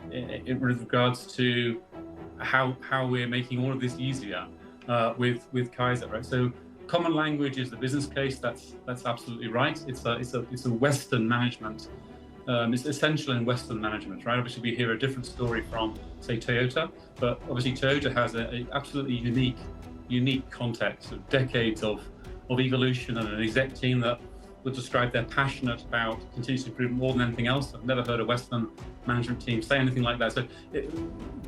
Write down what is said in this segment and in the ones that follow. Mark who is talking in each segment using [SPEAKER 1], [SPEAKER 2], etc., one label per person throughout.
[SPEAKER 1] with regards to how we're making all of this easier with KaizApp, right? So common language is the business case. That's absolutely right. It's a Western management. It's essential in Western management, right? Obviously, we hear a different story from, say, Toyota, but obviously Toyota has a absolutely unique context of decades of evolution and an exec team that would describe they're passionate about continuous improvement more than anything else. I've never heard a Western management team say anything like that. So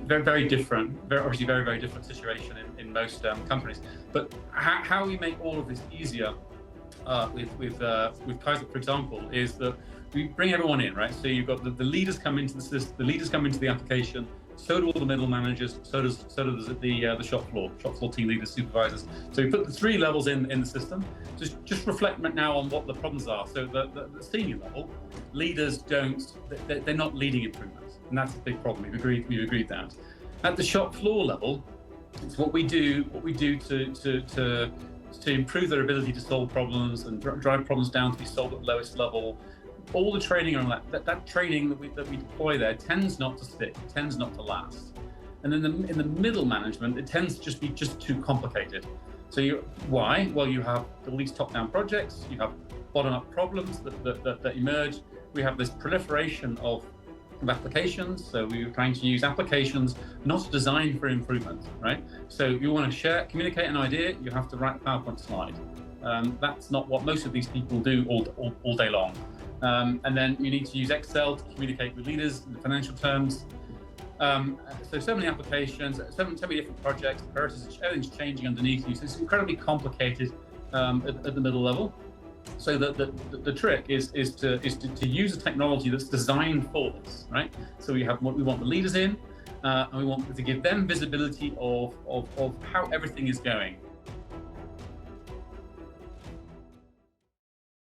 [SPEAKER 1] very different, obviously very different situation in most companies. But how we make all of this easier with KaizApp, for example, is that we bring everyone in, right? So you've got the leaders come into the system, the leaders come into the application. So do all the middle managers. So does the shop floor team leaders, supervisors. So we put the three levels in the system. Just reflect now on what the problems are. So the senior level leaders they're not leading improvements, and that's a big problem. We've agreed that. At the shop floor level, it's what we do to improve their ability to solve problems and drive problems down to be solved at the lowest level. All the training on that training that we deploy there tends not to stick, tends not to last. And then in the middle management, it tends to be too complicated. So why? Well, you have all these top-down projects, you have bottom-up problems that emerge. We have this proliferation of applications. So we were trying to use applications not designed for improvement, right? So you want to communicate an idea, you have to write a PowerPoint slide. That's not what most of these people do all day long. And then you need to use Excel to communicate with leaders in the financial terms. So many applications, so many different projects, everything's changing underneath you. So it's incredibly complicated at the middle level. So the trick is to use a technology that's designed for this, right? So we want the leaders in, and we want to give them visibility of how everything is going.